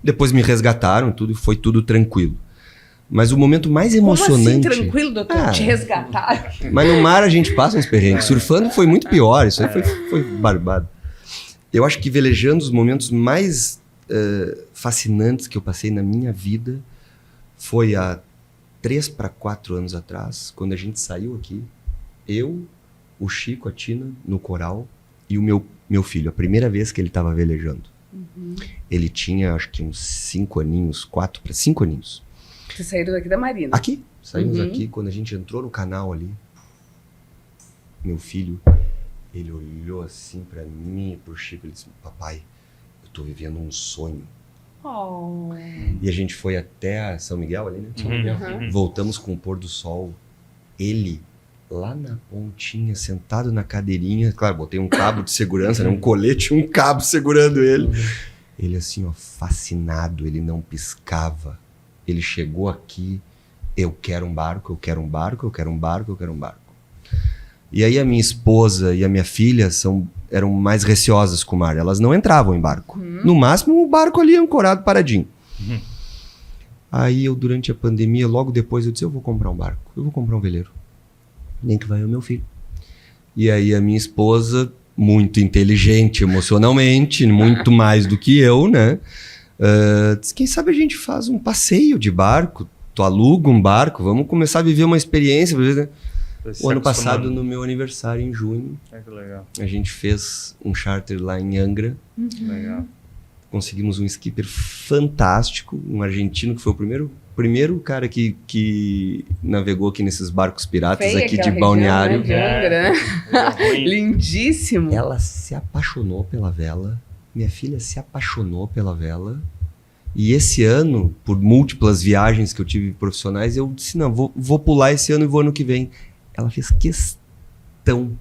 Depois me resgataram, foi tudo tranquilo. Mas o momento mais emocionante... Como assim, tranquilo, doutor? Te resgataram? Mas no mar a gente passa uns perrengues. Surfando foi muito pior, isso aí foi barbado. Eu acho que velejando, os momentos mais fascinantes que eu passei na minha vida foi há 3 para 4 anos atrás, quando a gente saiu aqui, eu, o Chico, a Tina, no coral, e o meu filho, a primeira vez que ele estava velejando. Ele tinha, acho que uns 5 aninhos, 4 para 5 aninhos. Vocês saíram daqui da Marina? Aqui, saímos aqui, quando a gente entrou no canal ali, meu filho, ele olhou assim pra mim e pro Chico, ele disse, papai, eu tô vivendo um sonho. Oh. E a gente foi até São Miguel ali, né? Voltamos com o pôr do sol. Ele, lá na pontinha, sentado na cadeirinha, claro, botei um cabo de segurança, né? Um colete e um cabo segurando ele. Ele assim, ó, fascinado, ele não piscava. Ele chegou aqui, eu quero um barco, eu quero um barco, eu quero um barco, eu quero um barco. E aí a minha esposa e a minha filha eram mais receosas com o mar. Elas não entravam em barco. No máximo, o barco ali ancorado, paradinho. Aí eu, durante a pandemia, logo depois, eu disse, eu vou comprar um barco. Eu vou comprar um veleiro. Nem que vai o meu filho. E aí a minha esposa, muito inteligente emocionalmente, muito mais do que eu, né? Disse, quem sabe a gente faz um passeio de barco. Tu aluga um barco, vamos começar a viver uma experiência. O ano passado, no meu aniversário, em junho, Que legal. a gente fez um charter lá em Angra. Legal. Conseguimos um skipper fantástico, um argentino que foi o primeiro cara que navegou aqui nesses barcos piratas Feia aqui de aquela Balneário. região, né, de Angra, né? Lindíssimo. Ela se apaixonou pela vela, minha filha se apaixonou pela vela. E esse ano, por múltiplas viagens que eu tive profissionais, eu disse, não, vou pular esse ano e vou ano que vem. Ela fez questão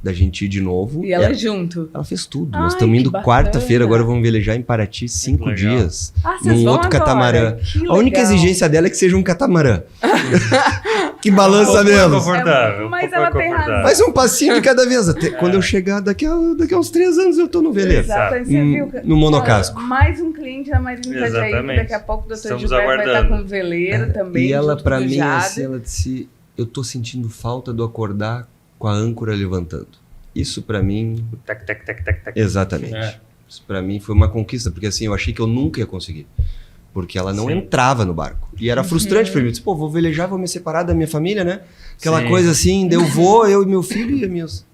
da gente ir de novo. E ela junto? Ela fez tudo. Ai, Nós estamos indo que bacana. quarta-feira, agora vamos velejar em Paraty 5 legal. dias. Vocês Num vão outro agora? catamarã. Que A única legal. exigência dela é que seja um catamarã. Que balança menos. Confortável. Mas ela tem razão. Mas um passinho de cada vez. Até quando eu chegar, daqui a uns 3 anos eu tô no veleiro. Exato, aí você viu. No monocasco. Mais um cliente da Marina Itajaí, que Exatamente. daqui a pouco o doutor Estamos Gilberto vai estar aguardando. com veleiro também. E ela, junto pra com o mim, Jade. assim, ela disse, eu tô sentindo falta do acordar com a âncora levantando. Isso pra mim, Tac, tac, tac, tac, tac. exatamente. É. Isso pra mim foi uma conquista, porque assim, eu achei que eu nunca ia conseguir. Porque ela não Sim. entrava no barco. E era frustrante pra mim. Eu disse, pô, vou velejar, vou me separar da minha família, né? Aquela Sim. coisa assim, eu vou, eu e meu filho e as minhas...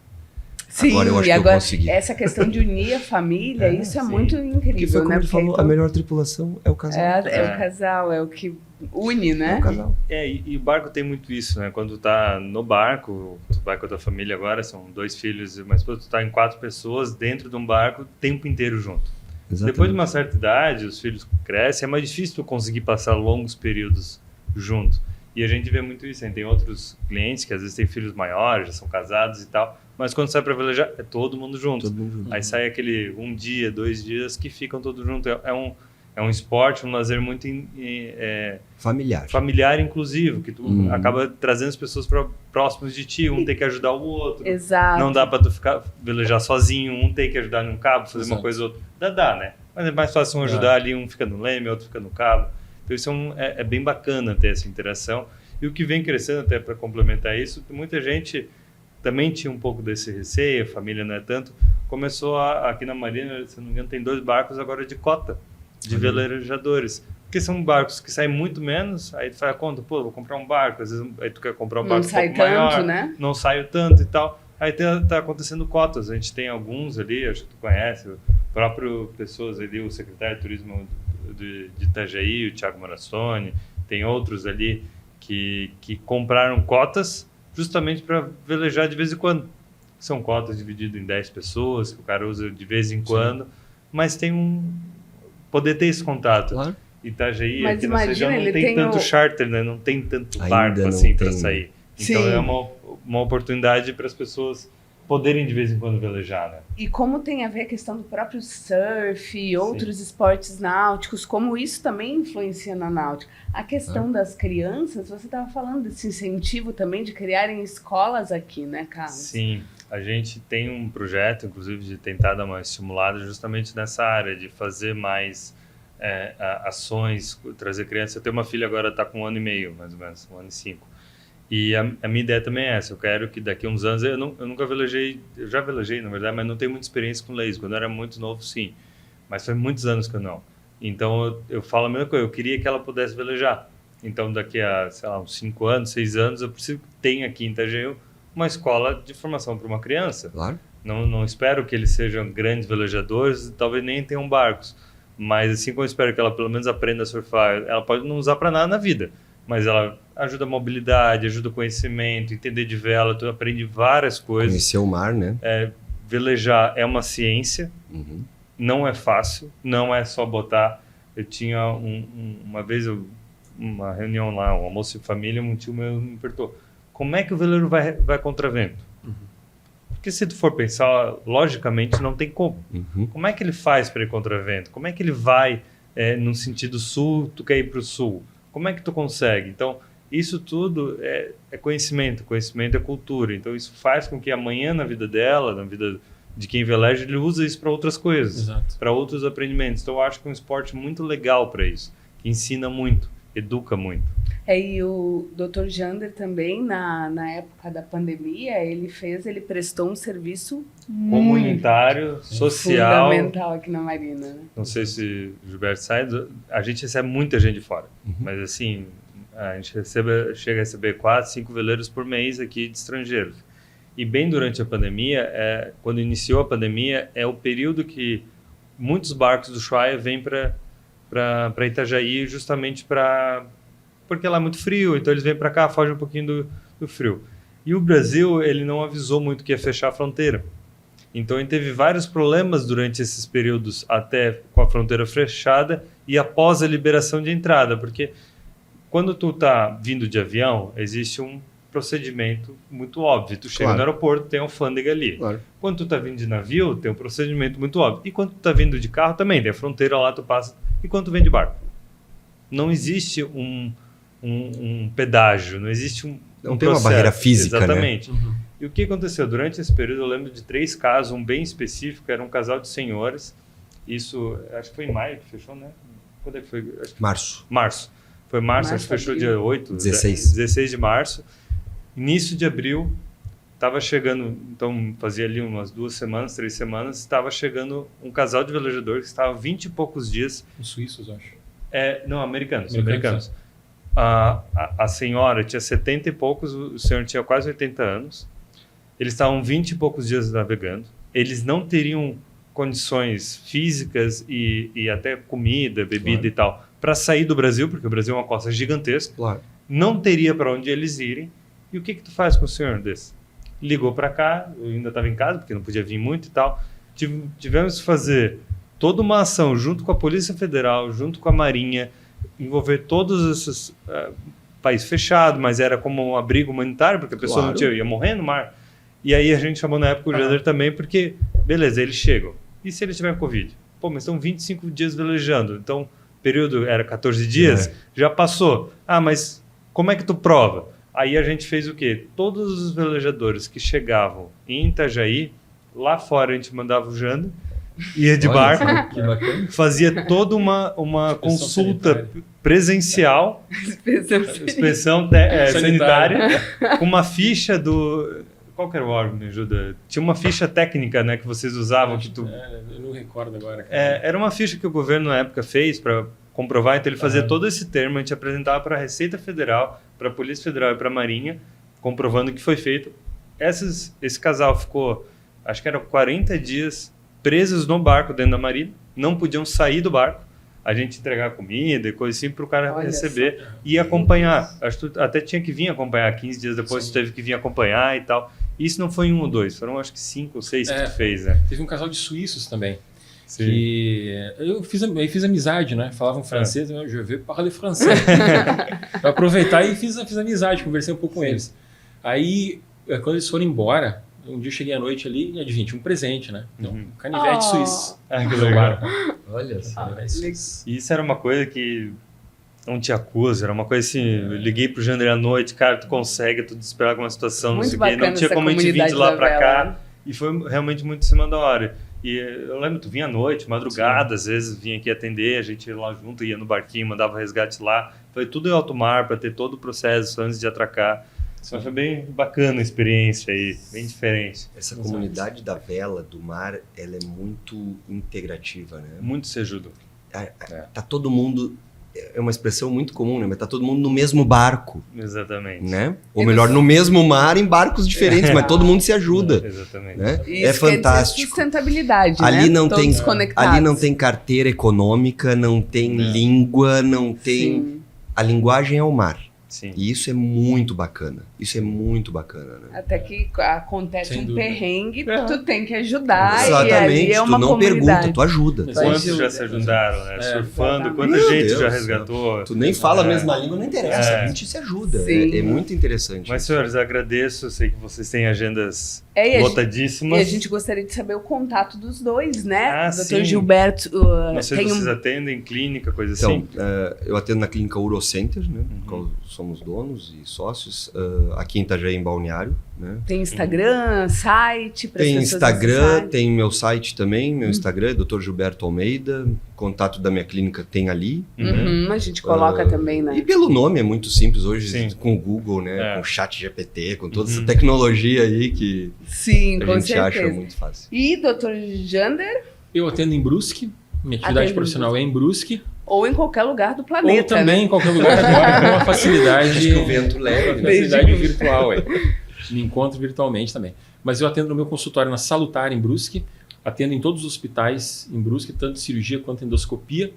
Sim, Agora eu acho e que agora eu consegui. essa questão de unir a família, isso é sim. muito Porque incrível, foi como né? ele falou, Porque a melhor tripulação é o casal. é o casal, é o que une, É né? o casal. E o barco tem muito isso, né? Quando tu tá no barco, tu vai com a tua família agora, são 2 filhos e uma esposa, tu tá em 4 pessoas dentro de um barco o tempo inteiro junto. Exatamente. Depois de uma certa idade, os filhos crescem, é mais difícil tu conseguir passar longos períodos junto. E a gente vê muito isso, hein? Tem outros clientes que às vezes têm filhos maiores, já são casados e tal, mas quando sai para velejar, é todo mundo junto. Todo mundo junto. Aí sai aquele 1 dia, 2 dias que ficam todos juntos. É um esporte, um lazer muito Familiar. familiar, inclusivo, que tu acaba trazendo as pessoas próximas de ti, um tem que ajudar o outro. Exato. Não dá para tu ficar velejar sozinho, um tem que ajudar num cabo, fazer uma Exato. coisa ou outra. Dá, né? Mas é mais fácil um ajudar ali, um fica no leme, outro fica no cabo. Então isso é bem bacana ter essa interação. E o que vem crescendo, até para complementar isso, muita gente também tinha um pouco desse receio, a família não é tanto, começou aqui na Marina, se não me engano, tem 2 barcos agora de cota, de velejadores. Porque são barcos que saem muito menos, aí tu faz a conta, pô, vou comprar um barco, às vezes aí tu quer comprar um Não barco um sai pouco tanto, maior, né? não sai tanto e tal. Aí tá acontecendo cotas, a gente tem alguns ali, acho que tu conhece, o próprio pessoas ali, o secretário de turismo de Itajaí, o Thiago Marassoni, tem outros ali que compraram cotas justamente para velejar de vez em quando. São cotas divididas em 10 pessoas, que o cara usa de vez em quando, mas tem poder ter esse contato. Claro. Itajaí, Mas aqui na região imagina, não ele tem tem tanto o- charter, né? Não tem tanto Ainda barco não assim para tem. sair. Sim. Então é uma oportunidade para as pessoas poderem de vez em quando velejar, né? E como tem a ver a questão do próprio surf e outros esportes náuticos, como isso também influencia na náutica. A questão das crianças, você estava falando desse incentivo também de criarem escolas aqui, né, Carlos? Sim, a gente tem um projeto, inclusive, de tentar dar uma estimulada justamente nessa área, de fazer mais ações, trazer crianças. Eu tenho uma filha agora, está com 1 ano e meio, mais ou menos, 1 ano e 5. E a minha ideia também é essa, eu quero que daqui a uns anos, eu nunca velejei, eu já velejei, na verdade, mas não tenho muita experiência com laser. Quando eu era muito novo, sim, mas foi muitos anos que eu não. Então, eu falo a mesma coisa, eu queria que ela pudesse velejar. Então, daqui a, sei lá, uns 5 anos, 6 anos, eu preciso que tenha aqui em Itajaí uma escola de formação para uma criança. Claro. Não espero que eles sejam grandes velejadores, talvez nem tenham barcos, mas assim como eu espero que ela pelo menos aprenda a surfar, ela pode não usar para nada na vida, mas ela ajuda a mobilidade, ajuda o conhecimento, entender de vela, tu aprende várias coisas. Conhecer o mar, né? Velejar é uma ciência, Uhum. não é fácil, não é só botar. Eu tinha uma vez uma reunião lá, um almoço de família, um tio meu me perguntou, como é que o veleiro vai contra vento? Porque se tu for pensar, logicamente não tem como. Uhum. Como é que ele faz para ir contra vento? Como é que ele vai no sentido sul, tu quer ir para o sul? Como é que tu consegue? Então, isso tudo é conhecimento. Conhecimento é cultura. Então, isso faz com que amanhã na vida dela, na vida de quem veleja, ele usa isso para outras coisas, Exato. para outros aprendimentos. Então, eu acho que é um esporte muito legal para isso, que ensina muito, educa muito. E o Dr. Jander também, na época da pandemia, ele prestou um serviço Comunitário, social. fundamental aqui na Marina, né? Não sei se o Gilberto sabe, a gente recebe muita gente de fora, mas assim, a gente chega a receber 4, 5 veleiros por mês aqui de estrangeiros. E bem durante a pandemia, quando iniciou a pandemia, é o período que muitos barcos do Ushuaia vêm para Itajaí justamente porque lá é muito frio, então eles vêm para cá, fogem um pouquinho do frio. E o Brasil, ele não avisou muito que ia fechar a fronteira. Então, ele teve vários problemas durante esses períodos, até com a fronteira fechada e após a liberação de entrada, porque quando tu tá vindo de avião, existe um procedimento muito óbvio. Tu chega Claro. no aeroporto, tem alfândega ali. Claro. Quando tu tá vindo de navio, tem um procedimento muito óbvio. E quando tu tá vindo de carro, também tem a fronteira lá, tu passa. E quando tu vem de barco? Não existe um pedágio, não existe Não tem uma barreira física, né? Exatamente. E o que aconteceu? Durante esse período, eu lembro de 3 casos, um bem específico, era um casal de senhores. Isso, acho que foi em maio que fechou, né? Quando é que foi? Acho que Março. março. Foi março, acho que fechou abril. dia 8, 16. 16 de março. Início de abril, estava chegando, então fazia ali umas 2 semanas, 3 semanas, estava chegando um casal de velejadores que estava 20 e poucos dias. Os suíços, acho. Não, americanos. Americanos. A senhora tinha 70 e poucos, o senhor tinha quase 80 anos. eles estavam 20 e poucos dias navegando, eles não teriam condições físicas e até comida, bebida e tal, para sair do Brasil, porque o Brasil é uma costa gigantesca, não teria para onde eles irem. E o que tu faz com o senhor desse? Ligou para cá, eu ainda estava em casa, porque não podia vir muito e tal. Tivemos que fazer toda uma ação junto com a Polícia Federal, junto com a Marinha, envolver todos esses... país fechado, mas era como um abrigo humanitário, porque a pessoa não ia morrer no mar. E aí a gente chamou na época o Jander também, porque, beleza, eles chegam. E se eles tiverem Covid? Pô, mas estão 25 dias velejando. Então, o período era 14 dias, já passou. Ah, mas como é que tu prova? Aí a gente fez o quê? Todos os velejadores que chegavam em Itajaí, lá fora a gente mandava o Jander, ia de barco, fazia toda uma consulta presencial, inspeção sanitária, com uma ficha do... Qual que era o órgão, me ajuda? Tinha uma ficha técnica, né, que vocês usavam. Eu não recordo agora. Era uma ficha que o governo na época fez para comprovar, então ele fazia todo esse termo, a gente apresentava para a Receita Federal, para a Polícia Federal e para a Marinha, comprovando que foi feito. Esse casal ficou, acho que eram 40 dias presos no barco dentro da marina, não podiam sair do barco, a gente entregar comida e coisa assim para o cara receber e acompanhar. Acho que tu até tinha que vir acompanhar, 15 dias depois tu teve que vir acompanhar e tal. Isso não foi 1 ou 2, foram acho que 5 ou 6 que tu fez, né? Teve um casal de suíços também. Sim. Que eu fiz amizade, né? Falavam francês, eu já vi parler francês. Para aproveitar e fiz amizade, conversei um pouco com eles. Aí, quando eles foram embora, um dia eu cheguei à noite ali e adivinha, tinha um presente, né? Então, um canivete suíço. Que legal. Olha só. E isso era uma coisa que não te acusa, era uma coisa assim, eu liguei pro Jander à noite, cara, tu consegue, tu desesperado com uma situação, não sei o quê, não tinha como a gente vir de lá pra cá, e foi realmente muito em cima da hora. E eu lembro, tu vinha à noite, madrugada, às vezes vinha aqui atender, a gente ia lá junto, ia no barquinho, mandava resgate lá, foi tudo em alto mar para ter todo o processo antes de atracar. Então foi bem bacana a experiência aí, bem diferente. Essa comunidade da vela, do mar, ela é muito integrativa, né? Muito se ajuda. Tá todo mundo... É uma expressão muito comum, né? Mas tá todo mundo no mesmo barco. Exatamente. Né? Ou melhor, no mesmo mar, em barcos diferentes, mas todo mundo se ajuda. Exatamente. Né? Isso é fantástico. Sustentabilidade, ali né? não tem, conectados. ali não tem carteira econômica, não tem língua, não tem... Sim. A linguagem é o mar. Sim. E isso é muito bacana. Isso é muito bacana, né? Até que acontece Sem um dúvida. perrengue, tu tem que ajudar. Exatamente. E ali é uma tu não comunidade. pergunta, tu ajuda. Quantos já se ajudaram, né? Surfando, quanta Meu gente Deus, já resgatou. Tu nem fala a mesma língua, não interessa. A gente se ajuda. Sim. É muito interessante. Mas, senhores, agradeço. Sei que vocês têm agendas E lotadíssimas. a gente gostaria de saber o contato dos dois, né? Sim. Dr. Gilberto Não sei se vocês atendem clínica, coisa assim. Então, eu atendo na clínica Urocenter, né? Qual somos donos e sócios. Aqui em Itajaí, em Balneário. Né? Tem Instagram, site, para as Tem pessoas Instagram, acessarem. tem meu site também. Meu Instagram é Dr. Gilberto Almeida. Contato da minha clínica tem ali. A gente coloca também, né? E pelo nome é muito simples hoje, Sim. com o Google, né? É. Com o chat GPT, com toda essa tecnologia aí que Sim, a com gente acha certeza. muito fácil. E Dr. Jander, Eu atendo em Brusque, minha atividade Atende em profissional é em Brusque, ou em qualquer lugar do planeta, ou também né? em qualquer lugar agora, com uma facilidade, Acho que o vento leva, né? facilidade virtual. Me encontro virtualmente também. Mas eu atendo no meu consultório na Salutar, em Brusque, atendo em todos os hospitais em Brusque, tanto cirurgia quanto endoscopia.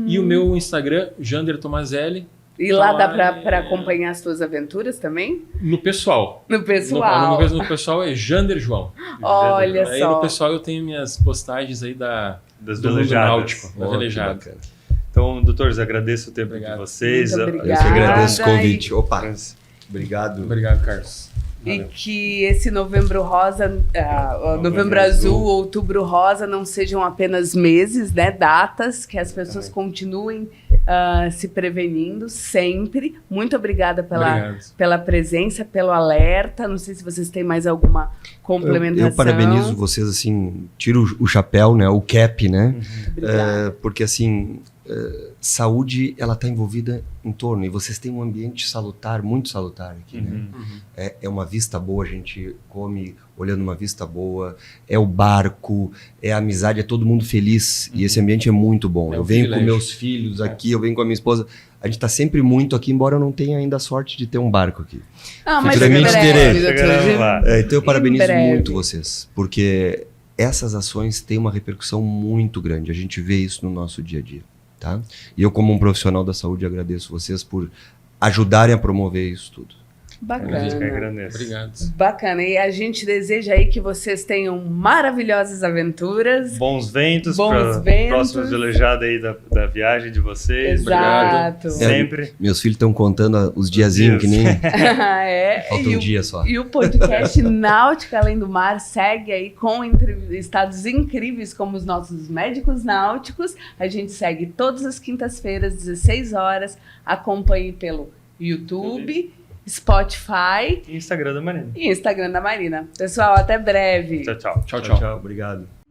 E o meu Instagram, Jander Tomazelli, E lá Então, dá para acompanhar as tuas aventuras também? no pessoal. No pessoal. No pessoal é Jander João. Olha Aí só. no pessoal eu tenho minhas postagens aí Das do mundo velejadas. náutico, da Ó, que velejada. bacana. Então, doutores, agradeço o tempo de Obrigado. vocês. Muito Eu que obrigada. agradeço o convite. E- Opa, obrigado. Obrigado, Carlos. E que esse novembro rosa, novembro azul. azul, outubro rosa não sejam apenas meses, né, datas, que as pessoas continuem se prevenindo sempre. Muito obrigada pela presença, pelo alerta. Não sei se vocês têm mais alguma complementação. Eu parabenizo vocês, assim, tiro o chapéu, né? O cap, né? Obrigada. Porque, assim, saúde, ela está envolvida em torno, e vocês têm um ambiente salutar, muito salutar aqui, né? É uma vista boa, a gente come olhando uma vista boa, é o barco, é a amizade, é todo mundo feliz, e esse ambiente é muito bom. Eu venho com meus filhos aqui, eu venho com a minha esposa, a gente está sempre muito aqui, embora eu não tenha ainda a sorte de ter um barco aqui. Futuramente terei. Então eu Em parabenizo breve. muito vocês, porque essas ações têm uma repercussão muito grande, a gente vê isso no nosso dia a dia. Tá? E eu, como um profissional da saúde, agradeço vocês por ajudarem a promover isso tudo. Bacana. A gente que agradece. Obrigado. Bacana. E a gente deseja aí que vocês tenham maravilhosas aventuras. Bons ventos Bons para ventos. próximos velejadas aí da viagem de vocês. Exato. Sempre. Meus filhos estão contando os diazinhos que nem... Falta um dia só. E o podcast Náutica Além do Mar segue aí com entrevistados incríveis como os nossos médicos náuticos. A gente segue todas as quintas-feiras, 16 horas. Acompanhe pelo YouTube, Spotify E Instagram da Marina. e Instagram da Marina. Pessoal, até breve. Tchau, tchau. Tchau, tchau. Obrigado.